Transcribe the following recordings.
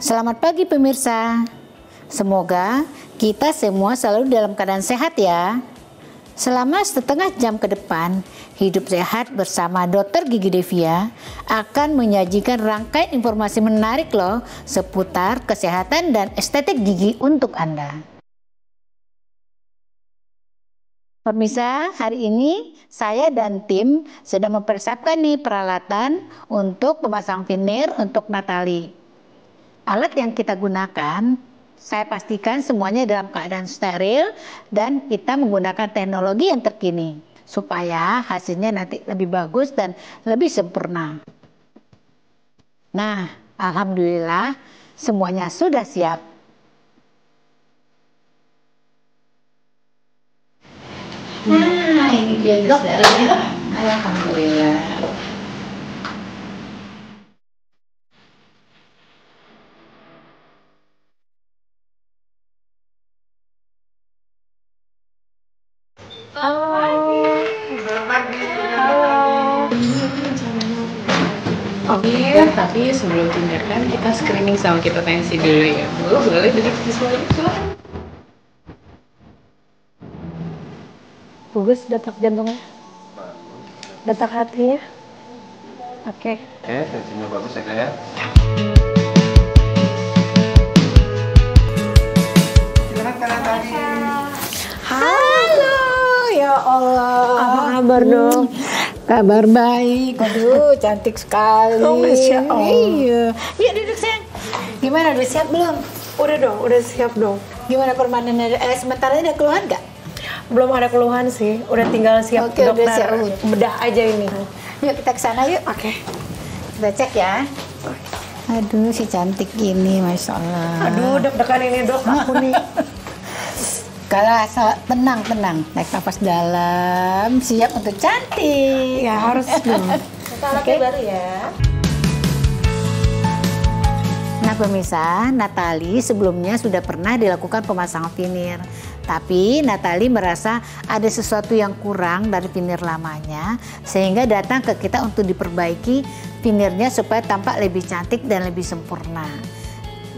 Selamat pagi pemirsa. Semoga kita semua selalu dalam keadaan sehat ya. Selama setengah jam ke depan, Hidup Sehat bersama Dr. Gigi Devia akan menyajikan rangkaian informasi menarik loh seputar kesehatan dan estetik gigi untuk Anda. Pemirsa, hari ini saya dan tim sedang mempersiapkan nih peralatan untuk pemasang veneer untuk Natali. Alat yang kita gunakan, saya pastikan semuanya dalam keadaan steril dan kita menggunakan teknologi yang terkini supaya hasilnya nanti lebih bagus dan lebih sempurna. Nah, alhamdulillah semuanya sudah siap. Nah, ini dia sterilnya. Alhamdulillah. Oke, tapi sebelum tindakan kita screening sama kita tensi dulu ya, Bu. Boleh duduk di sini, Bu. Bagus detak jantungnya, detak hatinya. Oke. Oke, tensinya bagus ya, Kak ya. Silakan tadi. Halo, ya Allah. Apa kabar dong? Kabar baik. Aduh, cantik sekali. Oh, Masya Allah. Iya. Yuk duduk sayang. Gimana, udah siap belum? Udah dong, udah siap dong. Gimana permanennya? Sementara ada keluhan nggak? Belum ada keluhan sih, udah tinggal siap Oke, udah dokter. siap. Bedah aja ini. Yuk kita ke sana yuk. Oke. Kita cek ya. Aduh, si cantik gini, Masya Allah. Aduh, deg-degan ini dok, aku nih. Kalau tenang, naik nafas dalam, siap untuk cantik. Ya harus dong. Oke. Baru ya. Nah pemirsa, Natali sebelumnya sudah pernah dilakukan pemasangan veneer. Tapi Natali merasa ada sesuatu yang kurang dari veneer lamanya, sehingga datang ke kita untuk diperbaiki veneernya supaya tampak lebih cantik dan lebih sempurna.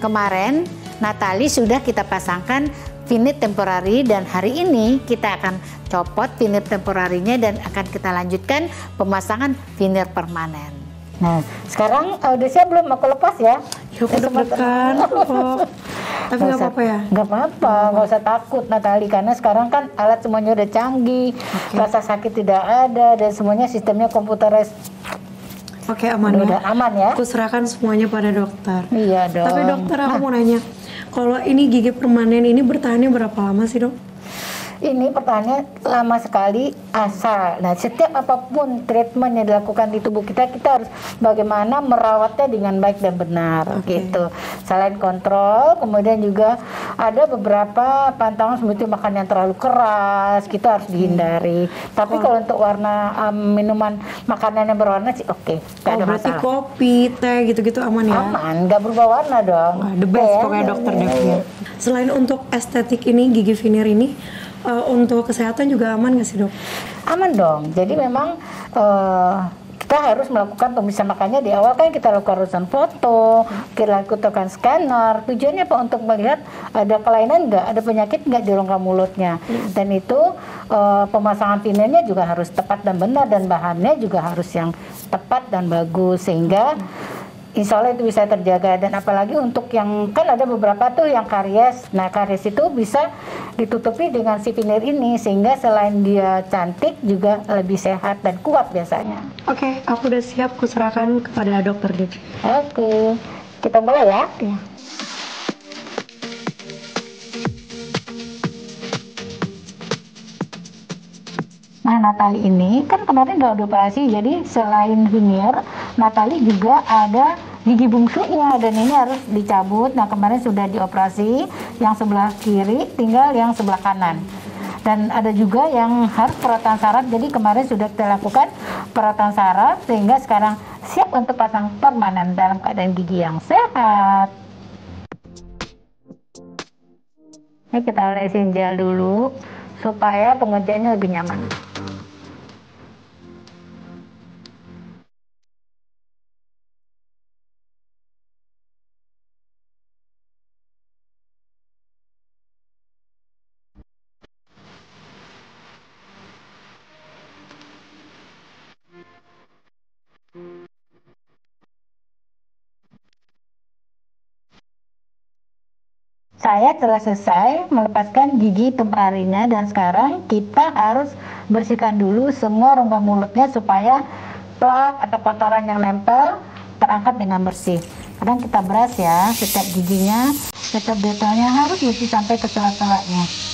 Kemarin Natali sudah kita pasangkan veneer temporary dan hari ini kita akan copot veneer temporarinya dan akan kita lanjutkan pemasangan veneer permanen. Nah, sekarang udah siap belum? Aku lepas ya? Ya aku deg-degan kok. Tapi nggak apa-apa ya? Nggak apa-apa, nggak usah takut Natali, karena sekarang kan alat semuanya udah canggih, rasa sakit tidak ada, dan semuanya sistemnya komputeris. Oke, aman ya? Udah aman ya? Aku serahkan semuanya pada dokter. Iya dong. Tapi dokter, aku mau nanya, kalau ini gigi permanen ini bertahannya berapa lama sih dok? Ini pertanyaannya lama sekali asal. Nah, setiap apapun treatment yang dilakukan di tubuh kita, kita harus bagaimana merawatnya dengan baik dan benar, gitu. Selain kontrol, kemudian juga ada beberapa pantangan seperti makan yang terlalu keras, kita harus dihindari. Tapi kalau untuk warna minuman makanan yang berwarna sih oke, nggak ada Berarti masalah. kopi, teh gitu-gitu aman ya? Aman, nggak berubah warna dong. Wah, the best pokoknya dokter Devia. Selain untuk estetik ini, gigi veneer ini, untuk kesehatan juga aman nggak sih dok? Aman dong. Jadi memang kita harus melakukan pemisahan, makanya di awal kan kita lakukan ronsen foto, kita lakukan scanner. Tujuannya apa? Untuk melihat ada kelainan nggak, ada penyakit nggak di rongga mulutnya. Dan itu pemasangan veneernya juga harus tepat dan benar, dan bahannya juga harus yang tepat dan bagus sehingga insya Allah itu bisa terjaga. Dan apalagi untuk yang kan ada beberapa tuh yang karies. Nah, karies itu bisa ditutupi dengan si veneer ini sehingga selain dia cantik juga lebih sehat dan kuat biasanya. Oke, aku udah siap, kuserahkan kepada dokter Devia. Oke, kita mulai ya. Ya. Nah, Natali ini kan kemarin udah operasi, jadi selain veneer, Natali juga ada gigi bungsunya dan ini harus dicabut. Nah, kemarin sudah dioperasi yang sebelah kiri, tinggal yang sebelah kanan. Dan ada juga yang harus perawatan saraf, jadi kemarin sudah kita lakukan perawatan saraf sehingga sekarang siap untuk pasang permanen dalam keadaan gigi yang sehat. Ini kita olesin gel dulu supaya pengerjaannya lebih nyaman. Saya telah selesai melepaskan gigi temparinya dan sekarang kita harus bersihkan dulu semua rongga mulutnya supaya plak atau kotoran yang nempel terangkat dengan bersih. Kadang kita beras ya, setiap giginya, setiap detailnya harus bersih sampai ke sela-selanya.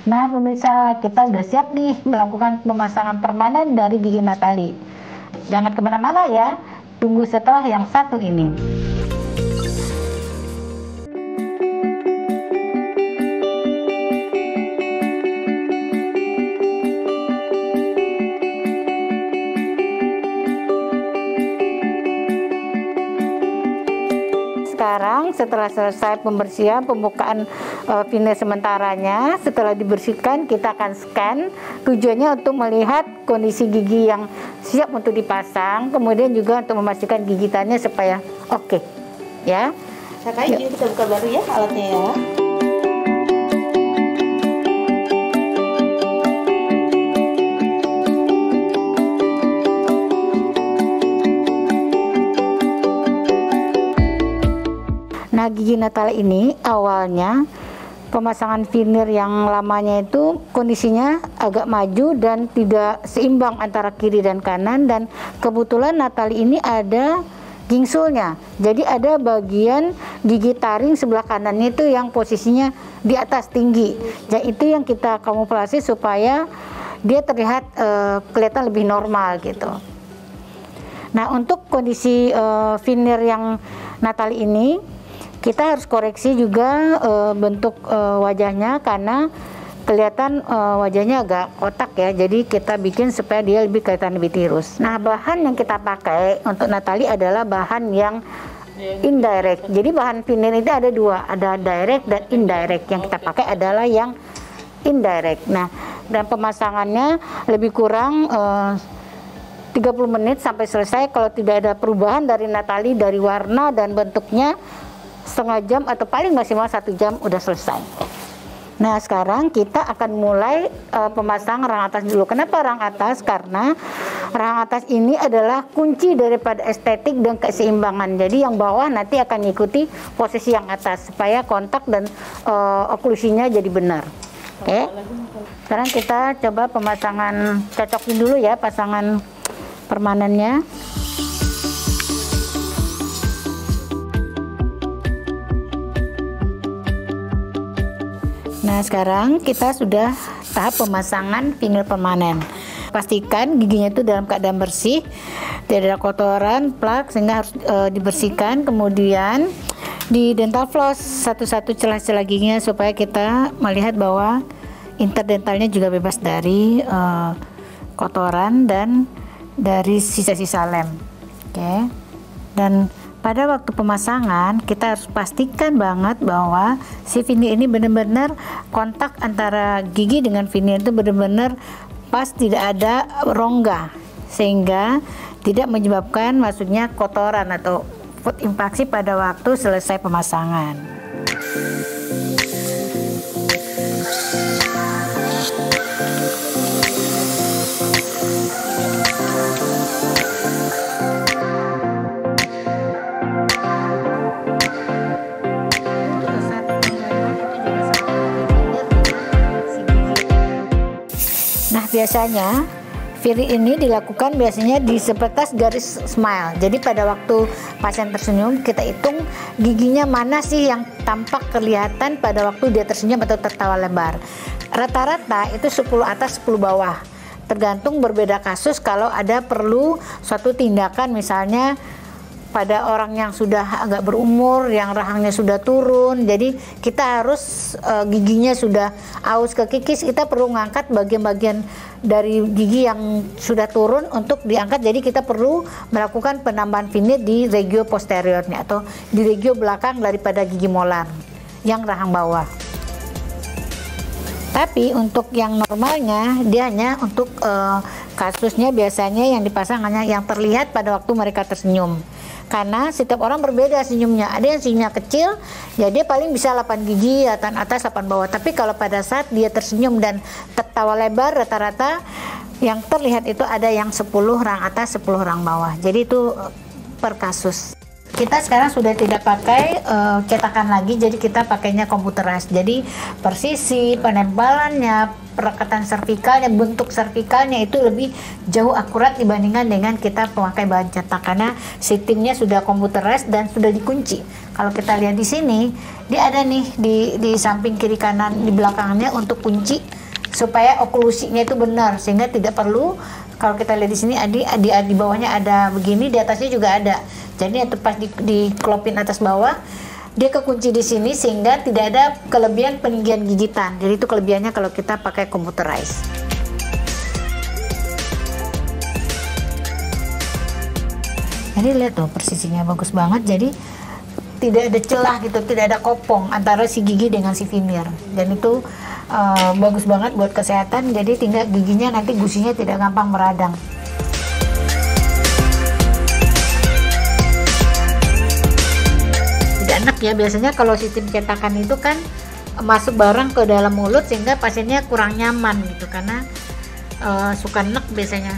Nah pemirsa, kita sudah siap nih melakukan pemasangan permanen dari gigi Natali. Jangan kemana-mana ya, tunggu setelah yang satu ini. Sekarang setelah selesai pembersihan, pembukaan veneer sementaranya, setelah dibersihkan kita akan scan, tujuannya untuk melihat kondisi gigi yang siap untuk dipasang, kemudian juga untuk memastikan gigitannya supaya oke, ya. Kakak izin kita buka baru ya alatnya ya. Nah gigi Natali ini awalnya pemasangan veneer yang lamanya itu kondisinya agak maju dan tidak seimbang antara kiri dan kanan, dan kebetulan Natali ini ada gingsulnya, jadi ada bagian gigi taring sebelah kanannya itu yang posisinya di atas tinggi, dan itu yang kita kamuflase supaya dia terlihat kelihatan lebih normal gitu. Nah untuk kondisi veneer yang Natali ini kita harus koreksi juga bentuk wajahnya karena kelihatan wajahnya agak kotak ya, jadi kita bikin supaya dia lebih kelihatan lebih tirus. Nah bahan yang kita pakai untuk Natali adalah bahan yang indirect, jadi bahan veneer itu ada dua, ada direct dan indirect. Yang kita pakai adalah yang indirect. Nah dan pemasangannya lebih kurang 30 menit sampai selesai. Kalau tidak ada perubahan dari Natali, dari warna dan bentuknya, setengah jam atau paling maksimal 1 jam udah selesai. Nah sekarang kita akan mulai pemasangan rang atas dulu. Kenapa rang atas? Karena rang atas ini adalah kunci daripada estetik dan keseimbangan. Jadi yang bawah nanti akan mengikuti posisi yang atas supaya kontak dan oklusinya jadi benar. Oke. Sekarang kita coba pemasangan, cocokin dulu ya pasangan permanennya. Nah sekarang kita sudah tahap pemasangan veneer permanen. Pastikan giginya itu dalam keadaan bersih, tidak ada kotoran, plak, sehingga harus dibersihkan. Kemudian di dental floss satu-satu celah-celah giginya supaya kita melihat bahwa interdentalnya juga bebas dari kotoran dan dari sisa-sisa lem. Oke. Dan pada waktu pemasangan kita harus pastikan banget bahwa si veneer ini benar-benar kontak antara gigi dengan veneer itu benar-benar pas, tidak ada rongga sehingga tidak menyebabkan maksudnya kotoran atau food infeksi pada waktu selesai pemasangan. Biasanya veneer ini dilakukan biasanya di sebatas garis smile. Jadi pada waktu pasien tersenyum kita hitung giginya mana sih yang tampak kelihatan pada waktu dia tersenyum atau tertawa lebar. Rata-rata itu 10 atas 10 bawah. Tergantung berbeda kasus kalau ada perlu suatu tindakan, misalnya pada orang yang sudah agak berumur, yang rahangnya sudah turun, jadi kita harus giginya sudah aus ke kikis, kita perlu mengangkat bagian-bagian dari gigi yang sudah turun untuk diangkat. Jadi kita perlu melakukan penambahan veneer di regio posteriornya atau di regio belakang daripada gigi molar yang rahang bawah. Tapi untuk yang normalnya dia hanya untuk kasusnya biasanya yang dipasang hanya yang terlihat pada waktu mereka tersenyum. Karena setiap orang berbeda senyumnya. Ada yang senyumnya kecil, ya dia paling bisa 8 gigi, 8 atas, 8 bawah. Tapi kalau pada saat dia tersenyum dan tertawa lebar, rata-rata Yang terlihat itu ada yang 10 rang atas, 10 rang bawah. Jadi itu per kasus. Kita sekarang sudah tidak pakai cetakan lagi, jadi kita pakainya computerized. Jadi persisi, penebalannya, perekatan servikalnya, bentuk servikalnya itu lebih jauh akurat dibandingkan dengan kita memakai bahan cetak, karena sistemnya sudah computerized dan sudah dikunci. Kalau kita lihat di sini, dia ada nih di samping kiri kanan di belakangnya untuk kunci supaya oklusinya itu benar, sehingga tidak perlu. Kalau kita lihat di sini di bawahnya ada begini, di atasnya juga ada. Jadi itu pas dikelopin atas bawah, dia kekunci di sini sehingga tidak ada kelebihan peninggian gigitan. Jadi itu kelebihannya kalau kita pakai computerized. Jadi lihat tuh persisinya bagus banget. Jadi tidak ada celah gitu, tidak ada kopong antara si gigi dengan si veneer. Dan itu bagus banget buat kesehatan. Jadi tinggal giginya nanti gusinya tidak gampang meradang. Tidak enak ya, biasanya kalau sistem cetakan itu kan masuk barang ke dalam mulut sehingga pasiennya kurang nyaman gitu, karena suka enek biasanya.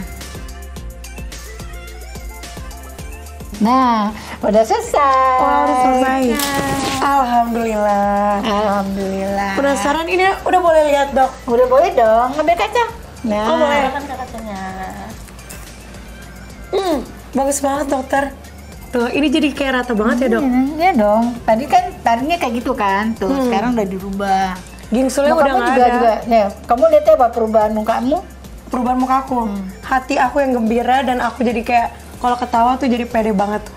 Nah, udah selesai. Oh, udah selesai. Alhamdulillah. Alhamdulillah. Penasaran, ini udah boleh lihat dok? Udah boleh dong, ngambil kaca. Nah, Oh boleh. Kan kacanya. Bagus banget dokter. Tuh, ini jadi kayak rata banget ya dok. Iya dong. Tadi kan tadinya kayak gitu kan, tuh sekarang udah dirubah. Gingsulnya Muka udah kamu nggak juga, ada. juga. Nih, kamu lihat ya apa perubahan mukamu? Perubahan muka aku, hati aku yang gembira dan aku jadi kayak kalau ketawa tuh jadi pede banget tuh.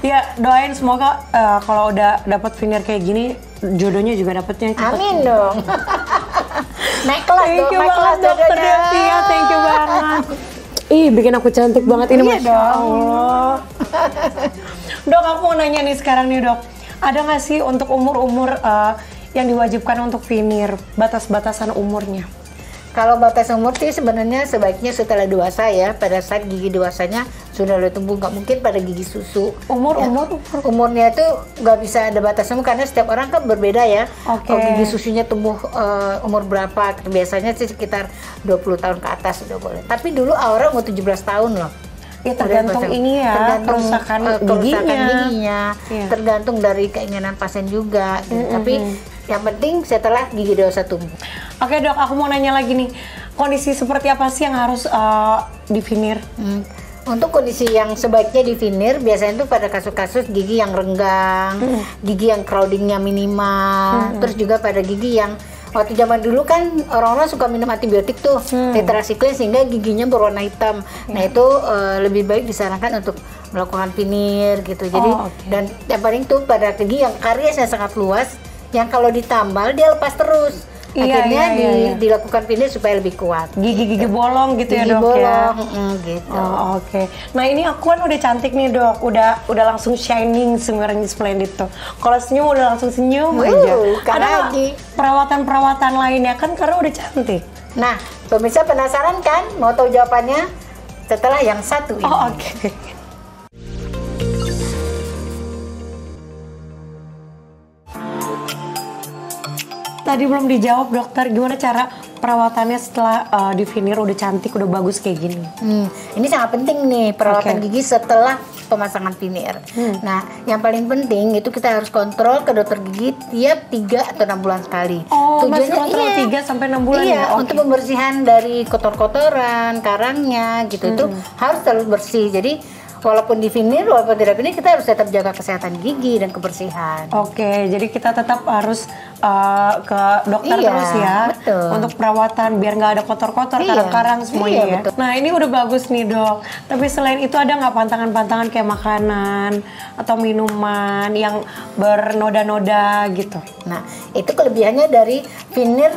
Ya doain semoga kalau udah dapat veneer kayak gini jodohnya juga dapetnya cepet. Amin dong. Naik kelas Thank dong, you naik kelas banget dokter jodohnya. Devia, thank you banget. Ih bikin aku cantik banget ini, Iya Masya dong. Allah. Dok aku mau nanya nih sekarang nih dok, ada nggak sih untuk umur-umur yang diwajibkan untuk veneer, batas-batasan umurnya? Kalau batas umur sih sebenarnya sebaiknya setelah dewasa ya, pada saat gigi dewasanya sudah mulai tumbuh, nggak mungkin pada gigi susu. Umurnya itu nggak bisa ada batas umur karena setiap orang kan berbeda ya. Oke. Kalau gigi susunya tumbuh umur berapa? Biasanya sih sekitar 20 tahun ke atas sudah boleh. Tapi dulu Aura umur 17 tahun loh. Ya tergantung ini ya, tergantung kerusakan giginya, Iya. tergantung dari keinginan pasien juga. Gitu. Tapi yang penting setelah gigi dewasa tumbuh. Oke dok, aku mau nanya lagi nih, kondisi seperti apa sih yang harus di veneer? Untuk kondisi yang sebaiknya di veneer biasanya itu pada kasus-kasus gigi yang renggang, gigi yang crowdingnya minimal, terus juga pada gigi yang waktu zaman dulu kan orang-orang suka minum antibiotik tuh, tetracycline sehingga giginya berwarna hitam. Nah itu lebih baik disarankan untuk melakukan veneer gitu. Jadi dan yang paling tuh pada gigi yang kariesnya sangat luas, yang kalau ditambal dia lepas terus. Akhirnya dilakukan veneer supaya lebih kuat. Gigi-gigi bolong gitu ya Gigi dok bolong, ya? gitu. Oh, oke. Nah ini aku kan udah cantik nih dok, udah langsung shining semuanya splendid tuh. Kalau senyum udah langsung senyum aja. Bukan Ada nggak lagi. perawatan-perawatan lainnya kan karena udah cantik? Nah, pemirsa penasaran kan? Mau tahu jawabannya? Setelah yang satu ini. Oh oke. Tadi belum dijawab dokter, gimana cara perawatannya setelah di veneer udah cantik, udah bagus kayak gini? Ini sangat penting nih perawatan gigi setelah pemasangan veneer. Nah, yang paling penting itu kita harus kontrol ke dokter gigi tiap 3 atau 6 bulan sekali. Oh, masih kontrol 3 sampai 6 bulan iya, ya? Oke. untuk pembersihan dari kotor-kotoran, karangnya gitu itu harus selalu bersih. Jadi walaupun di veneer, walaupun tidak veneer, kita harus tetap jaga kesehatan gigi dan kebersihan. Oke, jadi kita tetap harus ke dokter Iya, terus ya, betul. untuk perawatan biar nggak ada kotor-kotor, Iya, karang-karang semuanya iya, ya. betul. Nah ini udah bagus nih dok. Tapi selain itu ada nggak pantangan-pantangan kayak makanan atau minuman yang bernoda-noda gitu? Nah, itu kelebihannya dari veneer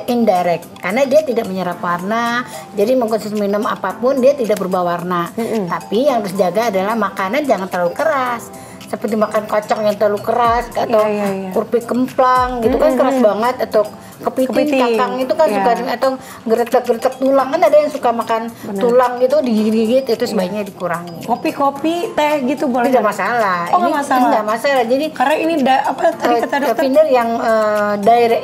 indirect karena dia tidak menyerap warna. Jadi mengkonsumsi minum apapun dia tidak berubah warna. Tapi yang harus jaga adalah makanan jangan terlalu keras. Seperti makan kacang yang terlalu keras atau keripik kemplang gitu kan keras banget, atau kepiting, cakang itu kan Iya. suka atau geretek-geretek tulang, kan ada yang suka makan tulang itu digigit-gigit, itu sebaiknya dikurangi. Kopi, teh gitu boleh? Tidak masalah. Oh, nggak masalah? Nggak masalah. Jadi Karena ini apa tadi kata dokter? Finir yang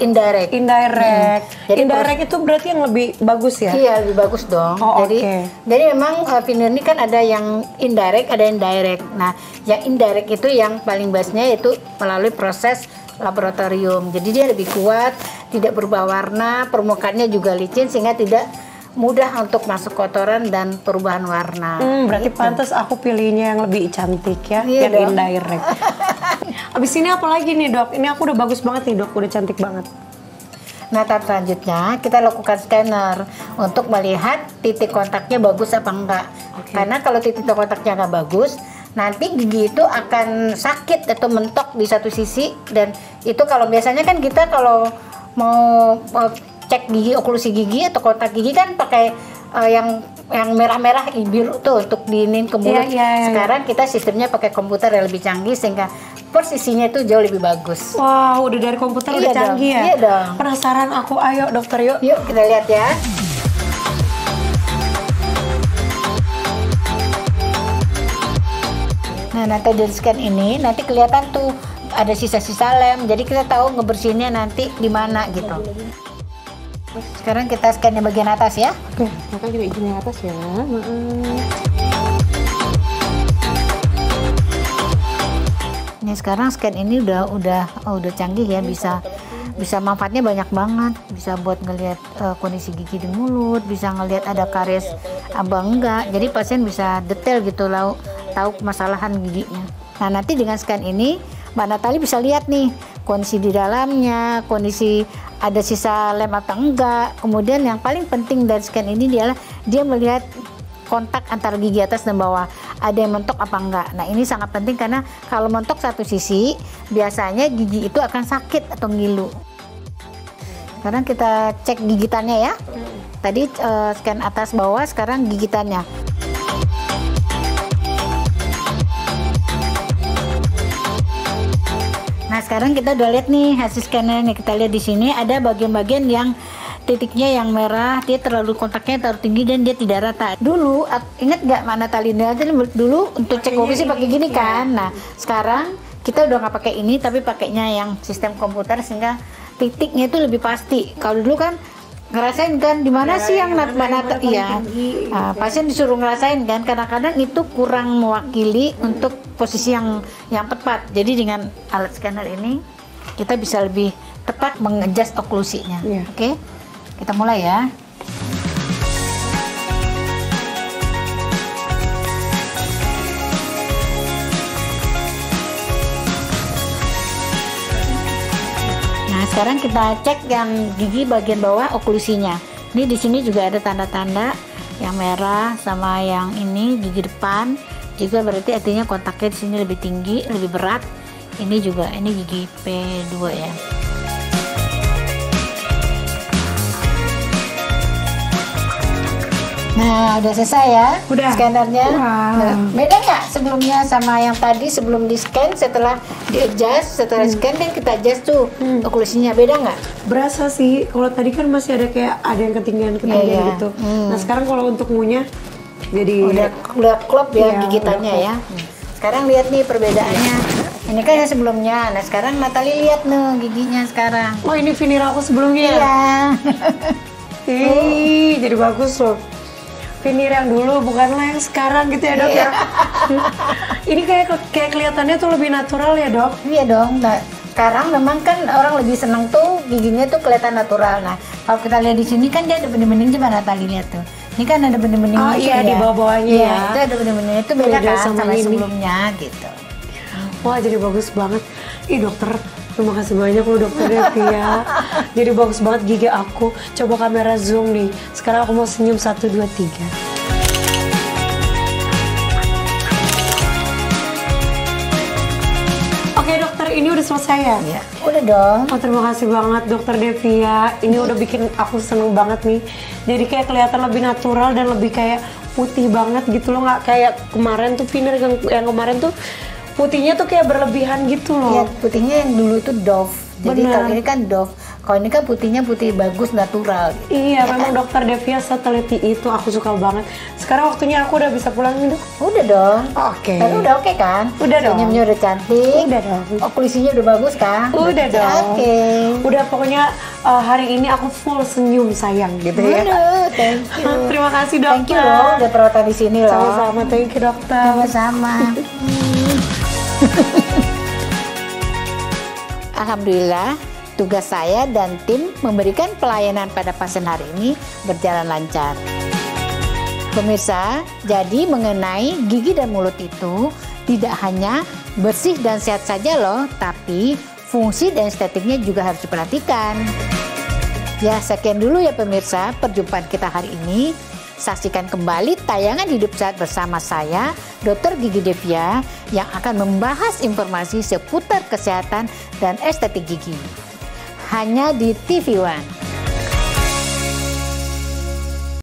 indirect. Indirect. Jadi Indirect itu berarti yang lebih bagus ya? Iya, lebih bagus dong. Oh, jadi oke. jadi memang finir ini kan ada yang indirect, ada yang direct. Nah, yang indirect itu yang paling baiknya itu melalui proses laboratorium. Jadi dia lebih kuat, tidak berubah warna, permukaannya juga licin sehingga tidak mudah untuk masuk kotoran dan perubahan warna. Berarti pantas aku pilihnya yang lebih cantik ya, Iya yang dong. indirect. Abis ini apa lagi nih dok? Ini aku udah bagus banget nih dok, udah cantik banget. Nah, tahap selanjutnya kita lakukan scanner untuk melihat titik kontaknya bagus apa enggak. Karena kalau titik kontaknya nggak bagus, nanti gigi itu akan sakit atau mentok di satu sisi, dan itu kalau biasanya kan kita kalau mau cek gigi, oklusi gigi atau kontak gigi kan pakai yang merah-merah biru tuh untuk diinin ke mulut. Iya. Sekarang kita sistemnya pakai komputer yang lebih canggih sehingga posisinya itu jauh lebih bagus. Wah, udah dari komputer Iya udah dong, canggih ya? iya dong. Penasaran aku, ayo dokter yuk. Yuk kita lihat ya. Nah, nanti dari scan ini nanti kelihatan tuh ada sisa-sisa lem. Jadi kita tahu ngebersihinnya nanti di mana gitu. Sekarang kita scan yang bagian atas ya. Oke, maka kita izin yang atas ya. Ini sekarang scan ini udah canggih ya, bisa manfaatnya banyak banget. Bisa buat ngelihat kondisi gigi di mulut, bisa ngelihat ada karies apa enggak. Jadi pasien bisa detail gitu tahu permasalahan giginya. Nah, nanti dengan scan ini Mbak Natali bisa lihat nih kondisi di dalamnya, kondisi ada sisa lem atau enggak. Kemudian yang paling penting dari scan ini adalah dia melihat kontak antara gigi atas dan bawah, ada yang mentok apa enggak. Nah, ini sangat penting karena kalau mentok satu sisi biasanya gigi itu akan sakit atau ngilu. Sekarang kita cek gigitannya ya. Tadi scan atas bawah, sekarang gigitannya. Nah, sekarang kita udah lihat nih hasil scanner nih. Kita lihat di sini ada bagian-bagian yang titiknya yang merah, dia terlalu kontaknya terlalu tinggi dan dia tidak rata. Dulu ingat nggak mana Talina dulu untuk cek kopi pakai gini kan. Nah, sekarang kita udah nggak pakai ini tapi pakainya yang sistem komputer sehingga titiknya itu lebih pasti. Kalau dulu kan ngerasain kan di mana sih yang mana iya. Nah, pasien disuruh ngerasain kan, kadang-kadang itu kurang mewakili untuk posisi yang tepat. Jadi dengan alat scanner ini kita bisa lebih tepat mengadjust oklusinya. Oke. Kita mulai ya. Nah, sekarang kita cek yang gigi bagian bawah oklusinya. Ini di sini juga ada tanda-tanda yang merah sama yang ini gigi depan. Juga berarti artinya kontaknya di sini lebih tinggi, lebih berat. Ini juga ini gigi P2 ya. Nah, udah selesai ya scannernya. Nah, beda nggak sebelumnya sama yang tadi sebelum di scan, setelah di adjust, setelah scan kan kita adjust tuh oklusinya, beda nggak? Berasa sih, kalau tadi kan masih ada kayak ada yang ketinggian gitu. Nah, sekarang kalau untuk ngunyah jadi udah klop ya gigitannya ya. Sekarang lihat nih perbedaannya. Ini kan yang sebelumnya. Nah, sekarang Natali lihat nih giginya sekarang. Oh, ini veneer aku sebelumnya. Iya. Jadi bagus loh. Veneer yang dulu bukanlah yang sekarang gitu ya dok ya. Ini kayak kelihatannya tuh lebih natural ya dok. Iya dong. Nah, sekarang memang kan orang lebih seneng tuh giginya tuh kelihatan natural. Nah, kalau kita lihat di sini kan dia ada bening-bening, coba Natali lihat tuh. Ini kan ada bening-bening. Oh iya, di bawah-bawahnya ya. Itu ada bening-bening, itu beda kan sama sebelumnya gitu. Wah, jadi bagus banget. Ih dokter, terima kasih banyak loh dokter Devia. Jadi bagus banget gigi aku. Coba kamera zoom nih. Sekarang aku mau senyum 1, 2, 3. Oke dokter, ini udah selesai ya? Iya, udah dong. Oh, terima kasih banget dokter Devia. Ini udah bikin aku seneng banget nih. Jadi kayak kelihatan lebih natural dan lebih kayak putih banget gitu loh. Nggak kayak kemarin tuh veneer yang kemarin tuh putihnya tuh kayak berlebihan gitu loh. Iya, putihnya yang dulu itu Dove. Jadi kalau ini kan Dove. Kalau ini kan putihnya putih bagus natural. Iya, Ya memang kan? Dokter Devia seteliti itu, aku suka banget. Sekarang waktunya aku udah bisa pulang nih, Dok. Udah dong. Oke. Tapi udah oke kan? Udah dong. Senyumnya udah cantik. Udah dong. Okulisinya udah bagus kan? Udah dong. Oke. Udah pokoknya hari ini aku full senyum sayang gitu ya. Aduh, thank you. Terima kasih Dokter. Thank you loh udah perawatan di sini loh. Sama-sama, thank you Dokter. Sama-sama. Alhamdulillah, tugas saya dan tim memberikan pelayanan pada pasien hari ini berjalan lancar. Pemirsa, jadi mengenai gigi dan mulut itu tidak hanya bersih dan sehat saja loh, tapi fungsi dan estetiknya juga harus diperhatikan. Ya, sekian dulu ya pemirsa perjumpaan kita hari ini. Saksikan kembali tayangan Hidup Sehat bersama saya, Dr. Gigi Devia, yang akan membahas informasi seputar kesehatan dan estetik gigi. Hanya di TV One.